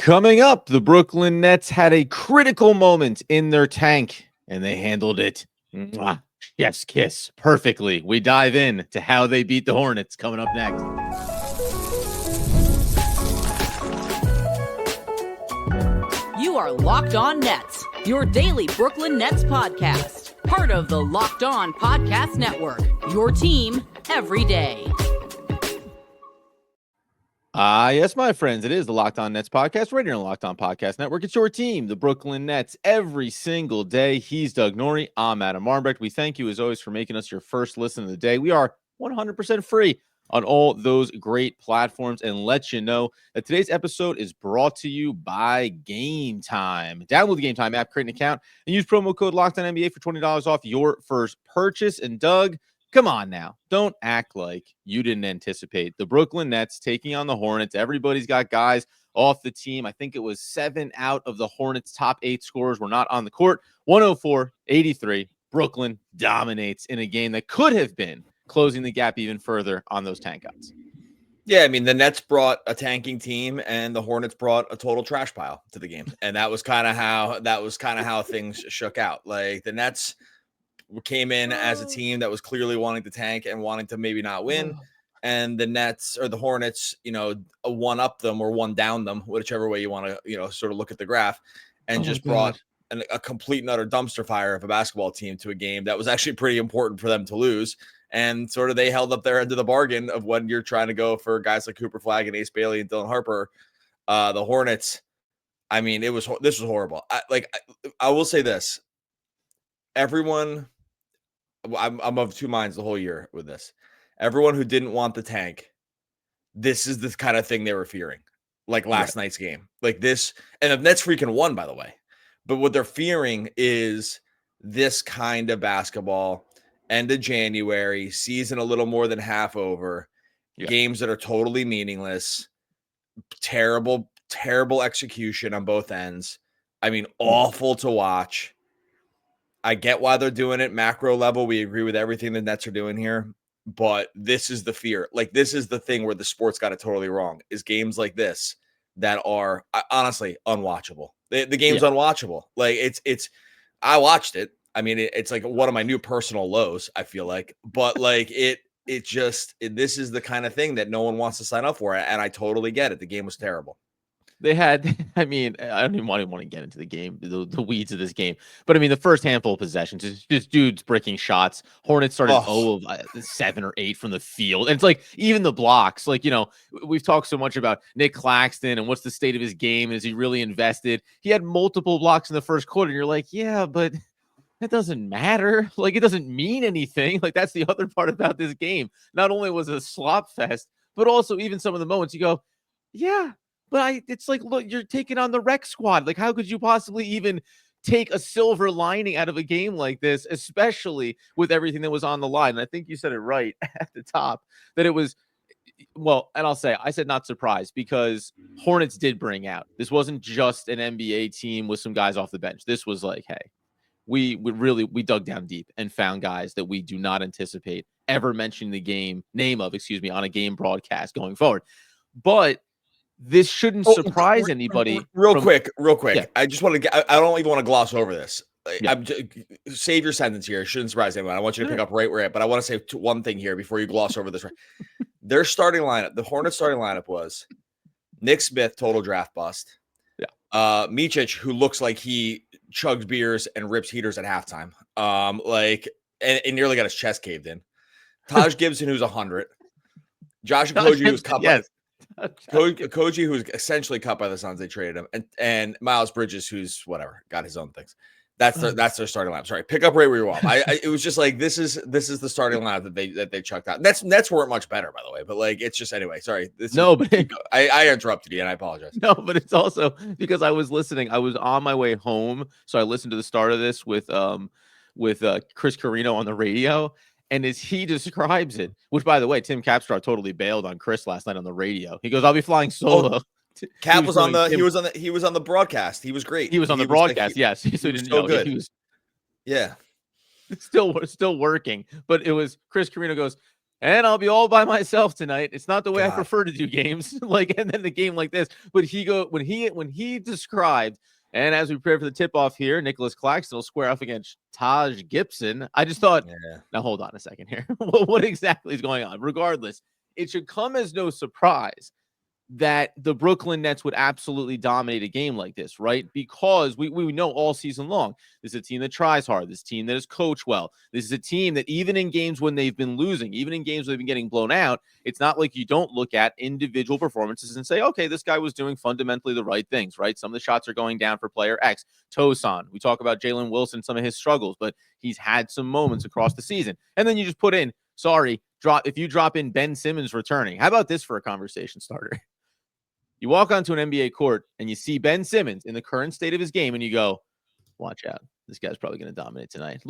Coming up, the Brooklyn Nets had a critical moment in their tank, and they handled it. Chef's kiss perfectly. We dive in to how they beat the Hornets coming up next. You are Locked On Nets, your daily Brooklyn Nets podcast. Part of the Locked On Podcast Network, your team every day. Yes, my friends, it is the Locked On Nets podcast right here on the Locked On Podcast Network. It's your team, the Brooklyn Nets, every single day. He's Doug Norrie. I'm Adam Armbrecht. We thank you, as always, for making us your first listen of the day. We are 100% free on all those great platforms, and let you know that today's episode is brought to you by Gametime. Download the Gametime app, create an account, and use promo code LOCKEDONNBA for $20 off your first purchase. And Doug, come on now. Don't act like you didn't anticipate the Brooklyn Nets taking on the Hornets. Everybody's got guys off the team. I think it was 7 out of the Hornets' top 8 scorers were not on the court. 104-83. Brooklyn dominates in a game that could have been closing the gap even further on those tank outs. Yeah, I mean, the Nets brought a tanking team and the Hornets brought a total trash pile to the game. And that was kind of how things shook out. Like, the Nets came in as a team that was clearly wanting to tank and wanting to maybe not win. And the Nets or the Hornets, one up them or one down them, whichever way you want to, sort of look at the graph, and just brought a complete and utter dumpster fire of a basketball team to a game that was actually pretty important for them to lose. And sort of they held up their end of the bargain of when you're trying to go for guys like Cooper Flagg and Ace Bailey and Dylan Harper. The Hornets, I mean, this was horrible. I will say this. Everyone, I'm of two minds the whole year with this. Everyone who didn't want the tank, this is the kind of thing they were fearing, like last night's game. Like this, and the Nets freaking won, by the way. But what they're fearing is this kind of basketball, end of January, season a little more than half over, games that are totally meaningless, terrible execution on both ends. I mean, awful to watch. I get why they're doing it macro level. We agree with everything the Nets are doing here, but this is the fear. Like, this is the thing where the sports got it totally wrong, is games like this that are honestly unwatchable. The game's unwatchable. Like, I watched it. I mean, it's like one of my new personal lows, I feel like, but like this is the kind of thing that no one wants to sign up for. And I totally get it. The game was terrible. They had, I mean, I don't even want to get into the game, the weeds of this game. But I mean, the first handful of possessions is just dudes breaking shots. Hornets started 0 of 7 or 8 from the field. And it's like, even the blocks, like, we've talked so much about Nick Claxton and what's the state of his game. And is he really invested? He had multiple blocks in the first quarter. And you're like, yeah, but that doesn't matter. Like, it doesn't mean anything. Like, that's the other part about this game. Not only was it a slop fest, but also even some of the moments you go, yeah, but it's like, look, you're taking on the rec squad. Like, how could you possibly even take a silver lining out of a game like this, especially with everything that was on the line? And I think you said it right at the top, that it was, well, and I said not surprised, because Hornets did bring out. This wasn't just an NBA team with some guys off the bench. This was like, hey, we dug down deep and found guys that we do not anticipate ever mentioning the name of on a game broadcast going forward. But this shouldn't surprise anybody. Real quick. Yeah. I just want to I don't even want to gloss over this. Save your sentence here. It shouldn't surprise anyone. I want you to pick up right where you're at, but I want to say one thing here before you gloss over this. Their starting lineup, the Hornets starting lineup, was Nick Smith, total draft bust. Micic, who looks like he chugs beers and rips heaters at halftime. And nearly got his chest caved in. Taj Gibson, who's 100. Josh Okogie, who's cut Okogie, who's essentially cut by the Suns. They traded him, and Miles Bridges, who's whatever, got his own things. That's their starting lineup. Sorry, pick up right where you want. It was just like this is the starting lineup that they chucked out. Nets weren't much better, by the way, but like it's just anyway. Sorry, I interrupted you and I apologize. No, but it's also because I was listening. I was on my way home, so I listened to the start of this with Chris Carino on the radio. And as he describes it, which, by the way, Tim Capstraw totally bailed on Chris last night on the radio. He goes, "I'll be flying solo." Cap was on the broadcast. He was great. He was on the broadcast. Yes, so he didn't know. Good. He was still working. But it was Chris Carino goes, and I'll be all by myself tonight. It's not the way I God. prefer to do games. And then the game like this. But when he described, and as we prepare for the tip-off here, Nicholas Claxton will square off against Taj Gibson. I just thought, now hold on a second here. What exactly is going on? Regardless, it should come as no surprise that the Brooklyn Nets would absolutely dominate a game like this, right? Because we know all season long, this is a team that tries hard. This team that is coached well. This is a team that even in games when they've been losing, even in games where they've been getting blown out, it's not like you don't look at individual performances and say, okay, this guy was doing fundamentally the right things, right? Some of the shots are going down for player X. Tosan, we talk about Jalen Wilson, some of his struggles, but he's had some moments across the season. And then you just put in, if you drop in Ben Simmons returning. How about this for a conversation starter? You walk onto an NBA court and you see Ben Simmons in the current state of his game and you go, watch out. This guy's probably going to dominate tonight.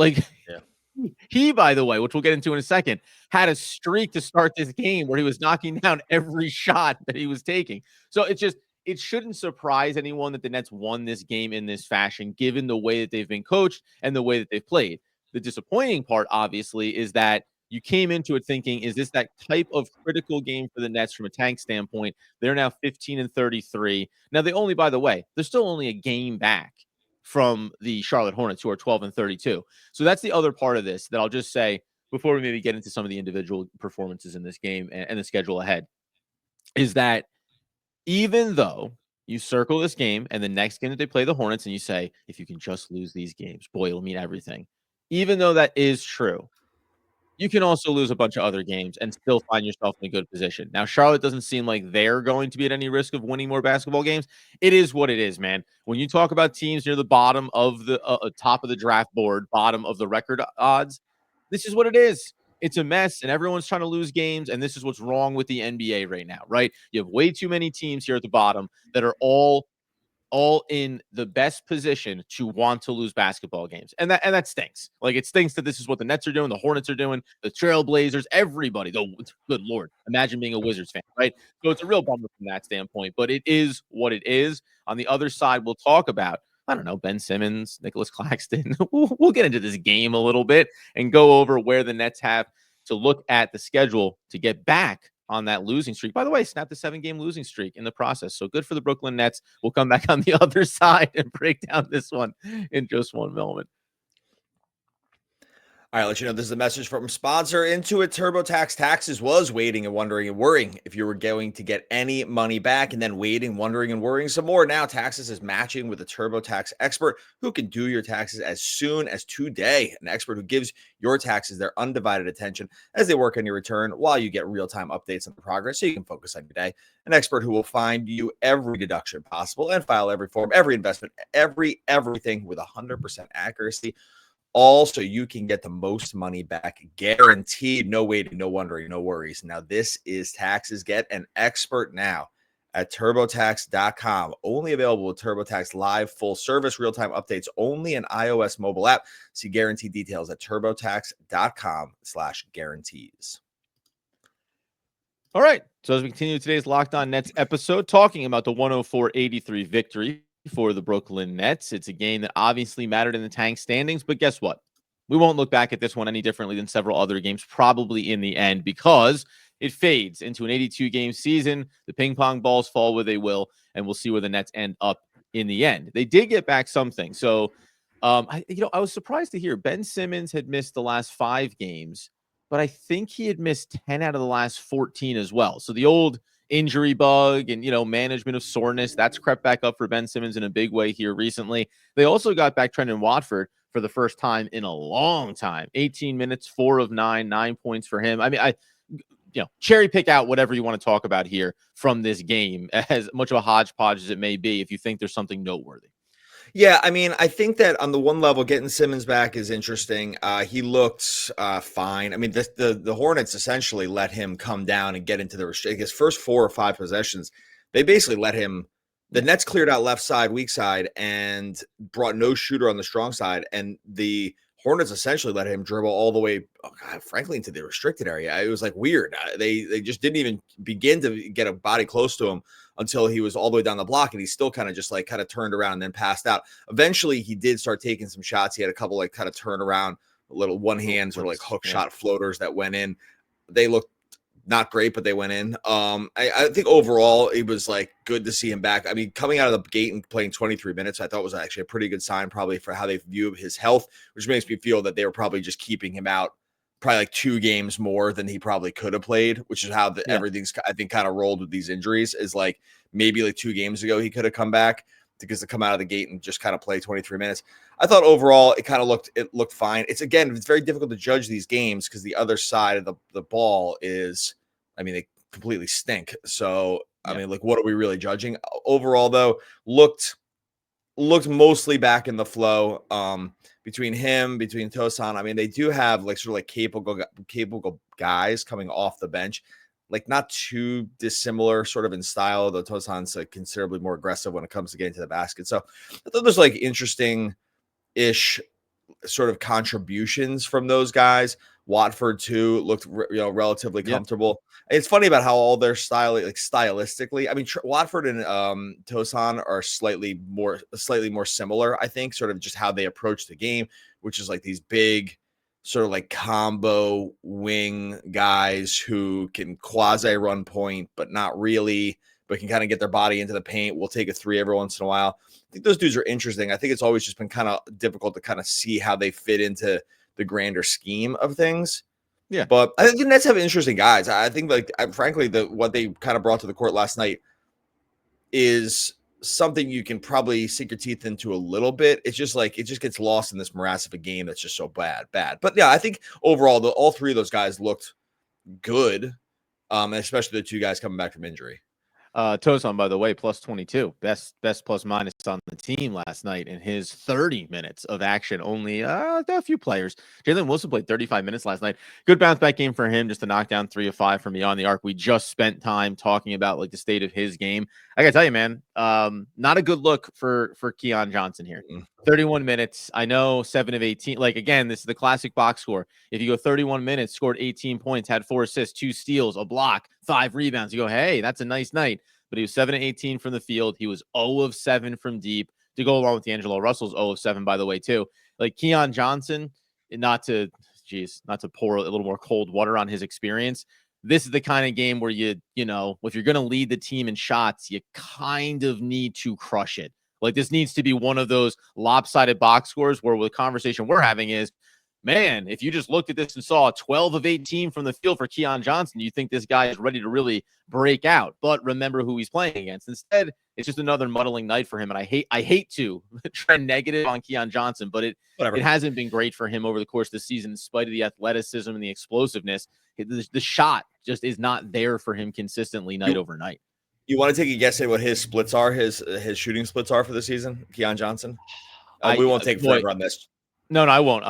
He, by the way, which we'll get into in a second, had a streak to start this game where he was knocking down every shot that he was taking. So it shouldn't surprise anyone that the Nets won this game in this fashion, given the way that they've been coached and the way that they've played. The disappointing part, obviously, is that you came into it thinking, is this that type of critical game for the Nets from a tank standpoint? They're now 15-33. Now, they're still only a game back from the Charlotte Hornets, who are 12-32. So that's the other part of this that I'll just say before we maybe get into some of the individual performances in this game and the schedule ahead, is that even though you circle this game and the next game that they play the Hornets and you say, if you can just lose these games, boy, it'll mean everything. Even though that is true, you can also lose a bunch of other games and still find yourself in a good position. Now, Charlotte doesn't seem like they're going to be at any risk of winning more basketball games. It is what it is, man. When you talk about teams near the bottom of the top of the draft board, bottom of the record odds, this is what it is. It's a mess, and everyone's trying to lose games, and this is what's wrong with the NBA right now, right? You have way too many teams here at the bottom that are all in the best position to want to lose basketball games. And that stinks. Like, it stinks that this is what the Nets are doing, the Hornets are doing, the Trailblazers, everybody. Good Lord, imagine being a Wizards fan, right? So it's a real bummer from that standpoint, but it is what it is. On the other side, we'll talk about, I don't know, Ben Simmons, Nicholas Claxton. We'll get into this game a little bit and go over where the Nets have to look at the schedule to get back on that losing streak. By the way, snapped a 7-game losing streak in the process. So good for the Brooklyn Nets. We'll come back on the other side and break down this one in just one moment. All right, let you know this is a message from sponsor Intuit. TurboTax Taxes was waiting and wondering and worrying if you were going to get any money back, and then waiting, wondering, and worrying some more. Now Taxes is matching with a TurboTax expert who can do your taxes as soon as today. An expert who gives your taxes their undivided attention as they work on your return while you get real-time updates on the progress so you can focus on your day. An expert who will find you every deduction possible and file every form, every investment, everything with 100% accuracy. All so you can get the most money back, guaranteed. No waiting, no wondering, no worries. Now, this is Taxes. Get an expert now at TurboTax.com. Only available with TurboTax Live, full service, real-time updates, only an iOS mobile app. See guarantee details at TurboTax.com/guarantees. All right. So as we continue today's Locked On Nets episode, talking about the 104-83 victory for the Brooklyn Nets. It's a game that obviously mattered in the tank standings, but guess what? We won't look back at this one any differently than several other games, probably in the end, because it fades into an 82-game season. The ping pong balls fall where they will, and we'll see where the Nets end up in the end. They did get back something. So, I was surprised to hear Ben Simmons had missed the last 5 games, but I think he had missed 10 out of the last 14 as well. So the old injury bug and, management of soreness, that's crept back up for Ben Simmons in a big way here recently. They also got back Trendon Watford for the first time in a long time. 18 minutes, 4 of 9, 9 points for him. I mean, cherry pick out whatever you want to talk about here from this game, as much of a hodgepodge as it may be, if you think there's something noteworthy. Yeah, I mean, I think that on the one level, getting Simmons back is interesting. He looked fine. I mean, the Hornets essentially let him come down and get into his first 4 or 5 possessions. They basically let him. The Nets cleared out left side, weak side, and brought no shooter on the strong side. And the Hornets essentially let him dribble all the way, frankly, into the restricted area. It was like weird. They just didn't even begin to get a body close to him until he was all the way down the block, and he still kind of turned around and then passed out. Eventually, he did start taking some shots. He had a couple kind of turn around, little one hand sort of hook shot floaters that went in. They looked not great, but they went in. I think overall it was like good to see him back. I mean, coming out of the gate and playing 23 minutes, I thought was actually a pretty good sign, probably for how they view his health, which makes me feel that they were probably just keeping him out probably like 2 games more than he probably could have played, which is how everything's, I think, kind of rolled with these injuries. Is like maybe like 2 games ago he could have come back because to come out of the gate and just kind of play 23 minutes. I thought overall it kind of looked fine. It's very difficult to judge these games because the other side of the ball is, I mean, they completely stink. So, I mean, like, what are we really judging? Overall, though, looked mostly back in the flow. Between Tosan, I mean, they do have like sort of like capable guys coming off the bench, like not too dissimilar sort of in style, though Tosan's like considerably more aggressive when it comes to getting to the basket. So I thought there's like interesting-ish sort of contributions from those guys. Watford too looked relatively comfortable. It's funny about how all their style, like stylistically, I mean, Watford and Tosan are slightly more similar, I think, sort of just how they approach the game, which is like these big sort of like combo wing guys who can quasi run point, but not really, but can kind of get their body into the paint. We'll take a 3 every once in a while. I think those dudes are interesting. I think it's always just been kind of difficult to kind of see how they fit into the grander scheme of things. Yeah. But I think the Nets have interesting guys. I think, like, frankly, what they kind of brought to the court last night is something you can probably sink your teeth into a little bit. It's just like, it just gets lost in this morass of a game that's just so bad. But yeah, I think overall, all 3 of those guys looked good, especially the 2 guys coming back from injury. Tosan, by the way, plus 22, best plus minus on the team last night in his 30 minutes of action. Only a few players. Jalen Wilson played 35 minutes last night. Good bounce back game for him, just to knock down 3 of 5 from beyond the arc. We just spent time talking about like the state of his game. I gotta tell you, man, not a good look for Keon Johnson here. 31 minutes. I know 7 of 18. Like, again, this is the classic box score. If you go 31 minutes, scored 18 points, had 4 assists, 2 steals, a block, 5 rebounds, you go, hey, that's a nice night. But he was 7 of 18 from the field. He was 0 of 7 from deep, to go along with D'Angelo Russell's 0 of 7, by the way, too. Like, Keon Johnson, not to pour a little more cold water on his experience, this is the kind of game where you know, if you're going to lead the team in shots, you kind of need to crush it. Like, this needs to be one of those lopsided box scores where the conversation we're having is, man, if you just looked at this and saw 12 of 18 from the field for Keon Johnson, you think this guy is ready to really break out. But remember who he's playing against. Instead, it's just another muddling night for him. And I hate to trend negative on Keon Johnson, but it hasn't been great for him over the course of the season, in spite of the athleticism and the explosiveness. The shot just is not there for him consistently night over night. You want to take a guess at what his splits are, his shooting splits are for the season, Keon Johnson? We won't take forever on this. No, I won't.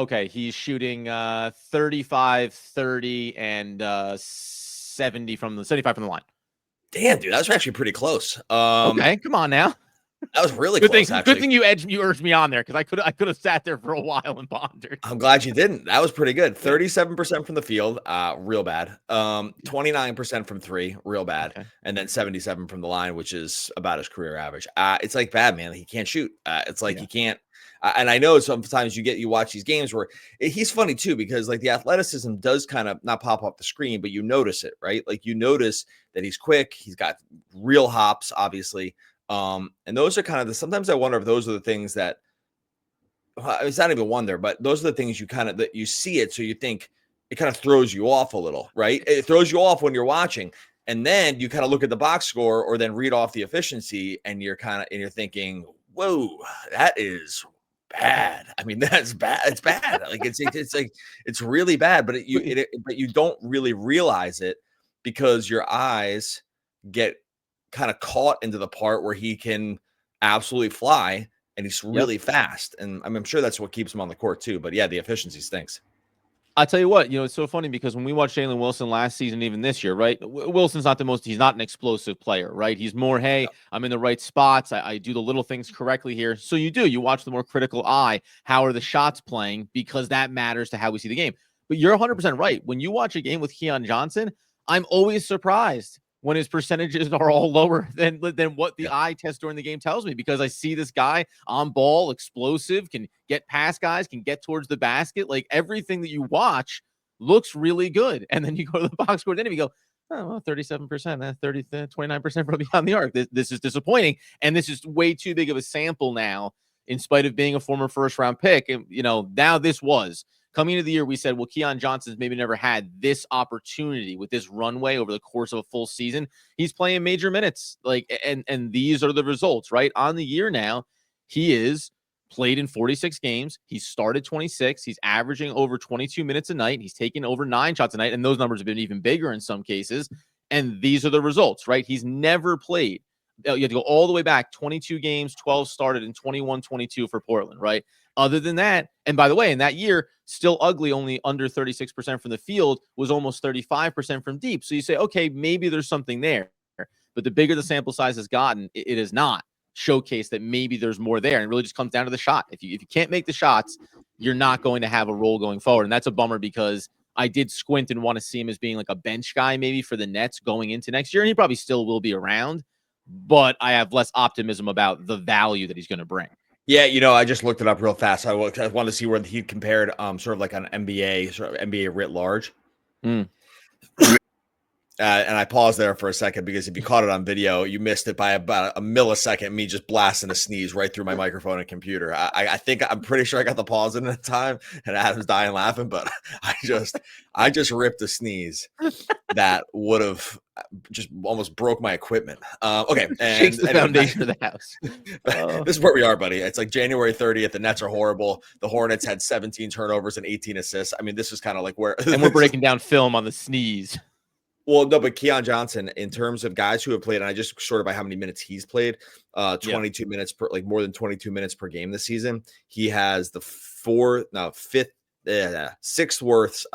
Okay, he's shooting 35, 30, and 75 from the line. Damn, dude, that's actually pretty close. Okay, come on now. That was really good close. Good thing you urged me on there, because I could have sat there for a while and pondered. I'm glad you didn't. That was pretty good. 37% from the field, real bad. 29% from 3, real bad, and then 77 from the line, which is about his career average. It's like bad, man. He can't shoot. It's like he can't. And I know sometimes you watch these games where he's funny too, because like the athleticism does kind of not pop off the screen, but you notice it, right? Like you notice that he's quick. He's got real hops, obviously. And those are kind of sometimes I wonder if those are the things that, it's not even wonder, but those are the things that you see it. So you think it kind of throws you off a little, right? It throws you off when you're watching. And then you kind of look at the box score or then read off the efficiency and you're thinking, whoa, that is bad. I mean, that's bad. It's bad. Like it's really bad, but but you don't really realize it because your eyes get kind of caught into the part where he can absolutely fly and he's really fast. And I'm sure that's what keeps him on the court too. But yeah, the efficiency stinks. I'll tell you what, it's so funny because when we watched Jalen Wilson last season, even this year, right? Wilson's he's not an explosive player, right? He's more, hey, I'm in the right spots. I do the little things correctly here. So you watch the more critical eye. How are the shots playing? Because that matters to how we see the game. But you're 100% right. When you watch a game with Keon Johnson, I'm always surprised when his percentages are all lower than what the eye test during the game tells me, because I see this guy on ball, explosive, can get past guys, can get towards the basket. Like everything that you watch looks really good. And then you go to the box score, then you go, oh, well, 37%, that's 29% from beyond the arc. This is disappointing. And this is way too big of a sample now, in spite of being a former first round pick. And, now this was coming into the year, we said, well, Keon Johnson's maybe never had this opportunity with this runway over the course of a full season. He's playing major minutes, and these are the results, right? On the year now, he is played in 46 games. He's started 26. He's averaging over 22 minutes a night. He's taken over 9 shots a night, and those numbers have been even bigger in some cases. And these are the results, right? He's never played. You have to go all the way back, 22 games, 12 started, and 21-22 for Portland, right? Other than that, and by the way, in that year, still ugly, only under 36% from the field, was almost 35% from deep. So you say, okay, maybe there's something there. But the bigger the sample size has gotten, it is not showcase that maybe there's more there. And it really just comes down to the shot. If you can't make the shots, you're not going to have a role going forward. And that's a bummer, because I did squint and want to see him as being like a bench guy maybe for the Nets going into next year. And he probably still will be around, but I have less optimism about the value that he's going to bring. Yeah, I just looked it up real fast. I wanted to see where he compared sort of like an NBA, sort of NBA writ large. And I paused there for a second, because if you caught it on video, you missed it by about a millisecond, me just blasting a sneeze right through my microphone and computer. I'm pretty sure I got the pause in at the time, and Adam's dying laughing, but I just ripped a sneeze that would have just almost broke my equipment. Okay. And shakes the foundation of the house. This is where we are, buddy. It's like January 30th. The Nets are horrible. The Hornets had 17 turnovers and 18 assists. I mean, this is kind of like where, and we're breaking down film on the sneeze. Well, no, but Keon Johnson, in terms of guys who have played, and I just sorted by how many minutes he's played, 22 minutes per, like more than 22 minutes per game this season. He has the sixth worst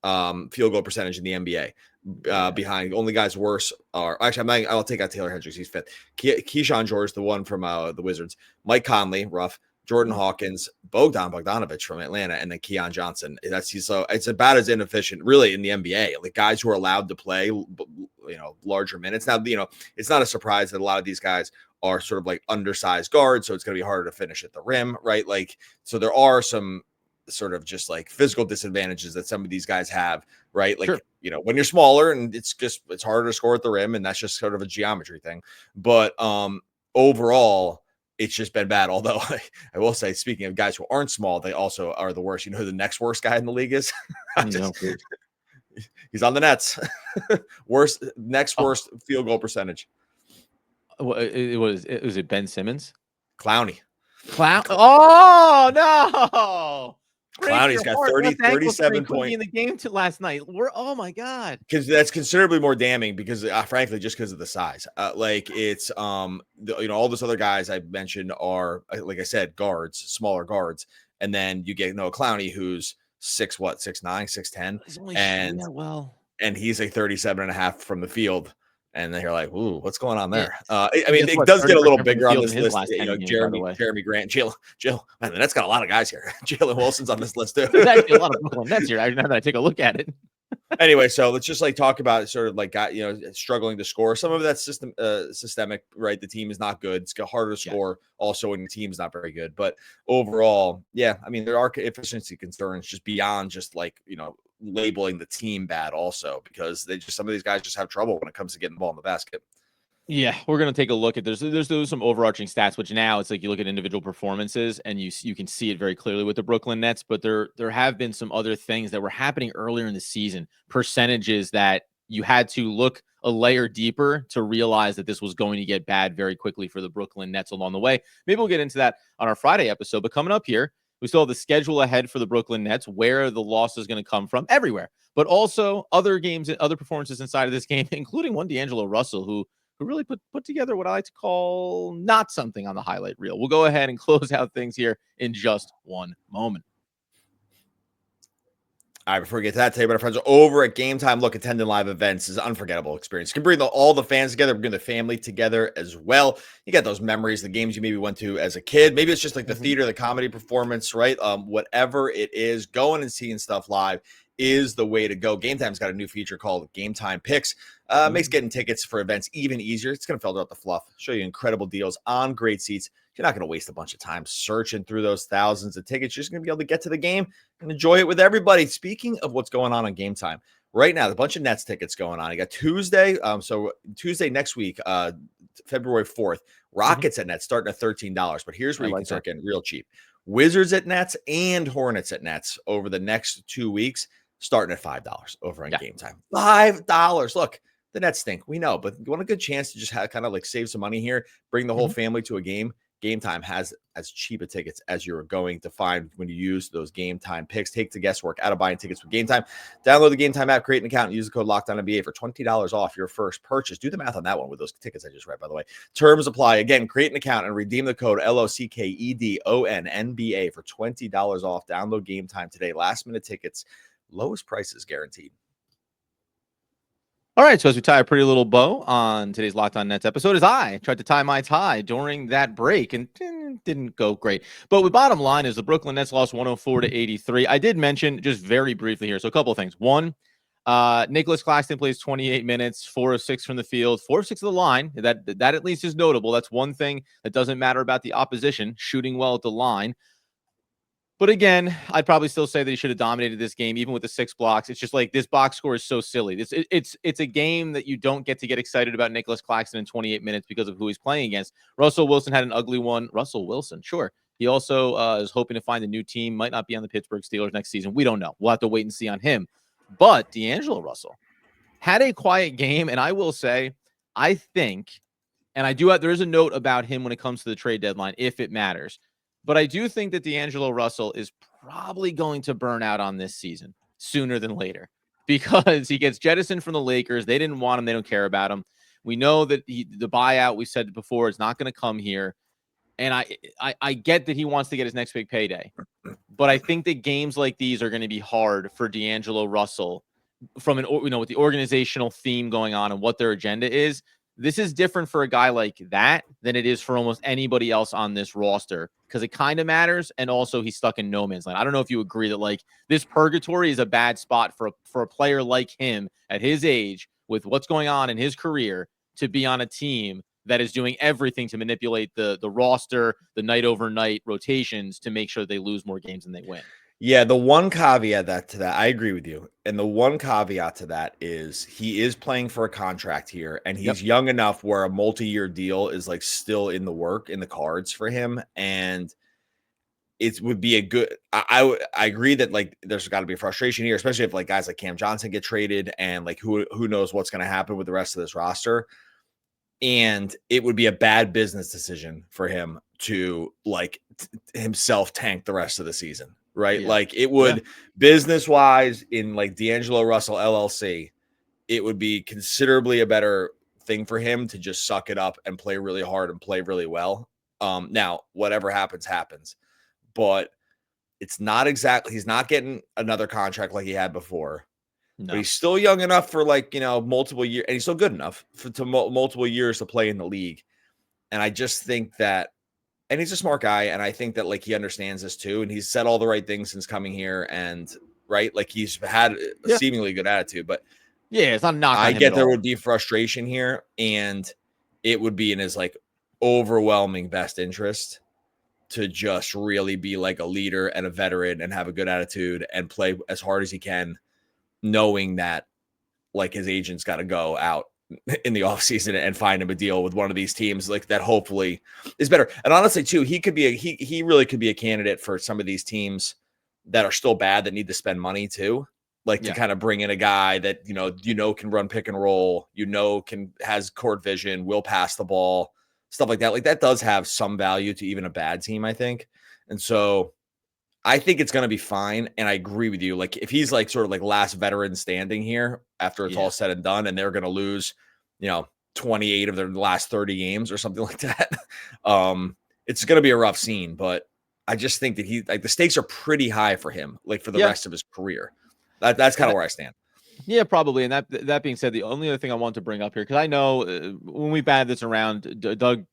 field goal percentage in the NBA. Behind only guys worse are actually, I'll take out Taylor Hendricks. He's fifth. Keyshawn George, the one from the Wizards, Mike Conley, rough. Jordan Hawkins, Bogdanovich from Atlanta, and then Keon Johnson. So it's about as inefficient, really, in the NBA. Like guys who are allowed to play, larger minutes. Now, it's not a surprise that a lot of these guys are sort of like undersized guards, so it's going to be harder to finish at the rim, right? Like, so there are some sort of just like physical disadvantages that some of these guys have, right? Like, sure. When you're smaller, and it's harder to score at the rim, and that's just sort of a geometry thing. But overall, it's just been bad. Although I will say, speaking of guys who aren't small, they also are the worst. You know who the next worst guy in the league is? He's on the Nets. Worst field goal percentage. Was it Ben Simmons? Clowney. Oh no! Clowney's got 37 points in the game last night. Oh my god! Because that's considerably more damning. Because frankly, just because of the size, it's all those other guys I mentioned are, like I said, guards, smaller guards, and then you get Clowney, who's 6'9", 6'10", and he's a 37.5 from the field. And then you're like, ooh, what's going on there? Yeah. It does get a little bigger on this list. Jeremy Grant, Jill. Man, that's got a lot of guys here. Jalen Wilson's on this list too. There's actually a lot of Brooklyn Nets here. Now that I take a look at it. Anyway, so let's just talk about sort of struggling to score. Some of that's systemic, right? The team is not good. It's harder to score also when the team's not very good. But overall, there are efficiency concerns just beyond just labeling the team bad also, because some of these guys just have trouble when it comes to getting the ball in the basket. Yeah, we're going to take a look at there's some overarching stats, which now it's like you look at individual performances and you can see it very clearly with the Brooklyn Nets, but there have been some other things that were happening earlier in the season, percentages that you had to look a layer deeper to realize that this was going to get bad very quickly for the Brooklyn Nets along the way. Maybe we'll get into that on our Friday episode, but coming up here, we still have the schedule ahead for the Brooklyn Nets, where the loss is going to come from everywhere, but also other games and other performances inside of this game, including one D'Angelo Russell, who really put together what I like to call not something on the highlight reel. We'll go ahead and close out things here in just one moment. All right, before we get to that, tell you about our friends over at Gametime. Look, attending live events is an unforgettable experience. You can bring all the fans together, bring the family together as well. You got those memories, the games you maybe went to as a kid. Maybe it's just like the theater, the comedy performance, right? Whatever it is, going and seeing stuff live is the way to go. Gametime's got a new feature called Gametime Picks. Makes getting tickets for events even easier. It's going to filter out the fluff, show you incredible deals on great seats. You're not going to waste a bunch of time searching through those thousands of tickets. You're just going to be able to get to the game and enjoy it with everybody. Speaking of what's going on Gametime, right now, there's a bunch of Nets tickets going on. You got Tuesday. So Tuesday next week, February 4th, Rockets at Nets starting at $13. But here's where you can start getting real cheap. Wizards at Nets and Hornets at Nets over the next 2 weeks, starting at $5 over on Gametime. $5. Look, the Nets stink. We know, but you want a good chance to just have kind of like save some money here, bring the whole family to a game. Gametime has as cheap a tickets as you're going to find when you use those Gametime picks. Take the guesswork out of buying tickets with Gametime. Download the Gametime app, create an account, and use the code LOCKEDONNBA for $20 off your first purchase. Do the math on that one with those tickets I just read, by the way. Terms apply. Again, create an account and redeem the code LOCKEDONNBA for $20 off. Download Gametime today. Last minute tickets, lowest prices guaranteed. All right, so as we tie a pretty little bow on today's Locked On Nets episode, as I tried to tie my tie during that break and didn't go great. But the bottom line is the Brooklyn Nets lost 104-83. I did mention just very briefly here, so a couple of things. One, Nicholas Claxton plays 28 minutes, 4 of 6 from the field, 4 of 6 of the line. That at least is notable. That's one thing that doesn't matter about the opposition, shooting well at the line. But again, I'd probably still say that he should have dominated this game, even with the 6 blocks. It's just like this box score is so silly. It's a game that you don't get to get excited about Nicholas Claxton in 28 minutes because of who he's playing against. Russell Wilson had an ugly one. Russell Wilson, sure. He also is hoping to find a new team. Might not be on the Pittsburgh Steelers next season. We don't know. We'll have to wait and see on him. But D'Angelo Russell had a quiet game, and I will say, I think, and I do have, there is a note about him when it comes to the trade deadline, if it matters. But I do think that D'Angelo Russell is probably going to burn out on this season sooner than later because he gets jettisoned from the Lakers. They didn't want him. They don't care about him. We know that the buyout, we said before, is not going to come here. And I get that he wants to get his next big payday. But I think that games like these are going to be hard for D'Angelo Russell from with the organizational theme going on and what their agenda is. This is different for a guy like that than it is for almost anybody else on this roster because it kind of matters. And also he's stuck in no man's land. I don't know if you agree that like this purgatory is a bad spot for a player like him at his age with what's going on in his career to be on a team that is doing everything to manipulate the roster, the night over night rotations to make sure they lose more games than they win. Yeah, the one caveat to that, I agree with you. And the one caveat to that is he is playing for a contract here, and he's young enough where a multi-year deal is like still in the cards for him. And it would be a good. I agree that like there's got to be a frustration here, especially if like guys like Keon Johnson get traded, and like who knows what's going to happen with the rest of this roster. And it would be a bad business decision for him to like himself tank the rest of the season. Right. Yeah. Like it would business wise in like D'Angelo Russell LLC, it would be considerably a better thing for him to just suck it up and play really hard and play really well. Now, whatever happens, but it's not exactly, he's not getting another contract like he had before, but he's still young enough for like, multiple years, and he's still good enough to multiple years to play in the league. And I just think that, and he's a smart guy, and I think that like he understands this too, and he's said all the right things since coming here, and right, like he's had a seemingly good attitude. But it's not knocking. I get there would be frustration here, and it would be in his like overwhelming best interest to just really be like a leader and a veteran and have a good attitude and play as hard as he can, knowing that like his agent's got to go out in the offseason and find him a deal with one of these teams like that hopefully is better. And honestly too, he could be he really could be a candidate for some of these teams that are still bad that need to spend money too, like to kind of bring in a guy that can run pick and roll, has court vision, will pass the ball, stuff like that. Like that does have some value to even a bad team, I think. And so I think it's going to be fine. And I agree with you. Like if he's like sort of like last veteran standing here after it's all said and done, and they're going to lose, 28 of their last 30 games or something like that. It's going to be a rough scene, but I just think that the stakes are pretty high for him, like for the rest of his career. That's kind of where I stand. Yeah, probably. And that being said, the only other thing I want to bring up here, because I know when we batted this around, Doug,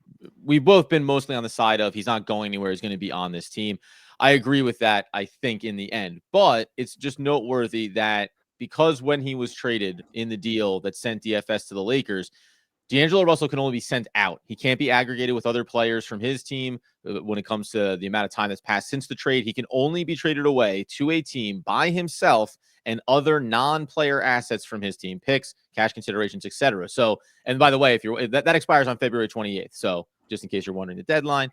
we've both been mostly on the side of he's not going anywhere. He's going to be on this team. I agree with that, I think, in the end. But it's just noteworthy that because when he was traded in the deal that sent DFS to the Lakers, D'Angelo Russell can only be sent out. He can't be aggregated with other players from his team when it comes to the amount of time that's passed since the trade. He can only be traded away to a team by himself and other non-player assets from his team, picks, cash considerations, etc. So, and by the way, if you're that expires on February 28th. So, just in case you're wondering the deadline,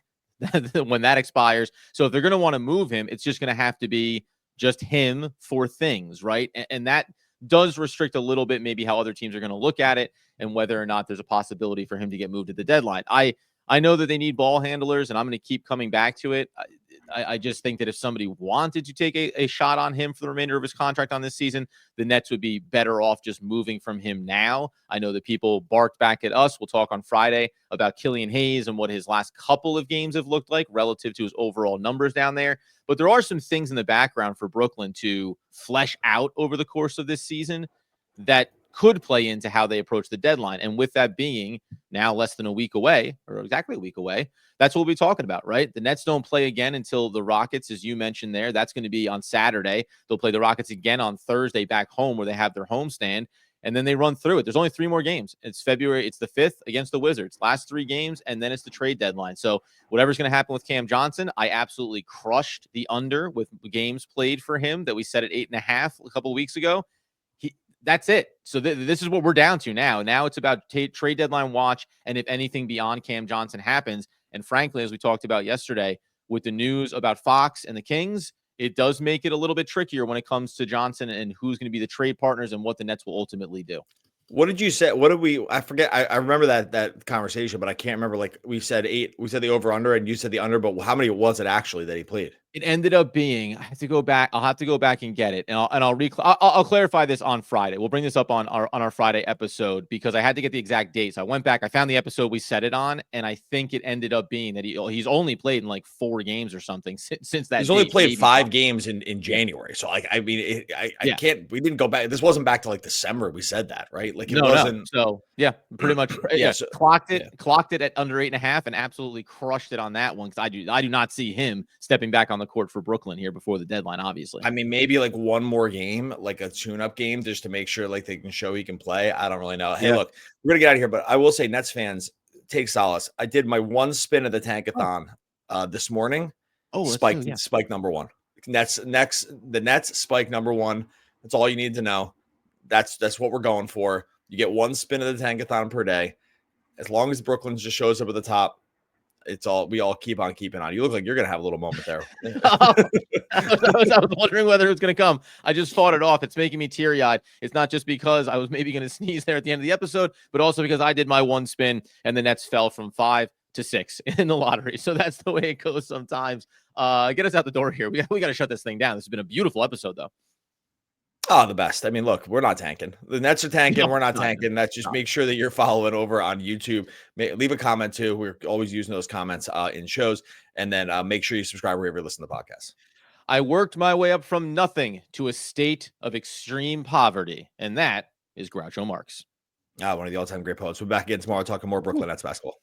when that expires. So, if they're going to want to move him, it's just going to have to be just him for things, right? And that does restrict a little bit maybe how other teams are going to look at it and whether or not there's a possibility for him to get moved at the deadline. I know that they need ball handlers, and I'm going to keep coming back to it. I just think that if somebody wanted to take a shot on him for the remainder of his contract on this season, the Nets would be better off just moving from him now. I know that people barked back at us. We'll talk on Friday about Killian Hayes and what his last couple of games have looked like relative to his overall numbers down there. But there are some things in the background for Brooklyn to flesh out over the course of this season that could play into how they approach the deadline. And with that being now less than a week away, or exactly a week away, that's what we'll be talking about, right? The Nets don't play again until the Rockets, as you mentioned there. That's going to be on Saturday. They'll play the Rockets again on Thursday back home where they have their homestand. And then they run through it. There's only 3 more games. It's February. It's the 5th against the Wizards. Last 3 games, and then it's the trade deadline. So whatever's going to happen with Cam Johnson, I absolutely crushed the under with games played for him that we set at 8.5 a couple of weeks ago. That's it. So this is what we're down to now. Now it's about trade deadline watch, and if anything beyond Cam Johnson happens. And frankly, as we talked about yesterday, with the news about Fox and the Kings, it does make it a little bit trickier when it comes to Johnson and who's going to be the trade partners and what the Nets will ultimately do. What did you say? What did we? I forget. I remember that conversation, but I can't remember. Like we said 8. We said the over under, and you said the under. But how many was it actually that he played? It ended up being, I have to go back. I'll have to go back and get it. And I'll clarify this on Friday. We'll bring this up on our Friday episode because I had to get the exact date. So I went back, I found the episode we set it on, and I think it ended up being that he's only played in like 4 games or something since that. He's only played 5 games in January. So like, I mean, I can't, we didn't go back. This wasn't back to like December. We said that, right? Like it wasn't. No. So yeah, pretty much. So, clocked it at under 8.5 and absolutely crushed it on that one. Cause I do not see him stepping back on the court for Brooklyn here before the deadline, obviously. I mean, maybe like one more game, like a tune-up game, just to make sure like they can show he can play. I don't really know. Hey, look, we're gonna get out of here, but I will say, Nets fans, take solace. I did my 1 spin of the Tankathon this morning. Spike number 1. The Nets spike number 1. That's all you need to know. That's what we're going for. You get 1 spin of the Tankathon per day. As long as Brooklyn just shows up at the top, we all keep on keeping on. You look like you're going to have a little moment there. I was wondering whether it was going to come. I just fought it off. It's making me teary-eyed. It's not just because I was maybe going to sneeze there at the end of the episode, but also because I did my 1 spin and the Nets fell from 5 to 6 in the lottery. So that's the way it goes sometimes. Get us out the door here. We got to shut this thing down. This has been a beautiful episode, though. Oh, the best. I mean, look, we're not tanking. The Nets are tanking. We're not tanking. That's just make sure that you're following over on YouTube. Leave a comment too. We're always using those comments in shows. And then make sure you subscribe wherever you listen to the podcast. I worked my way up from nothing to a state of extreme poverty. And that is Groucho Marx. One of the all-time great poets. We're back again tomorrow talking more Brooklyn Nets basketball.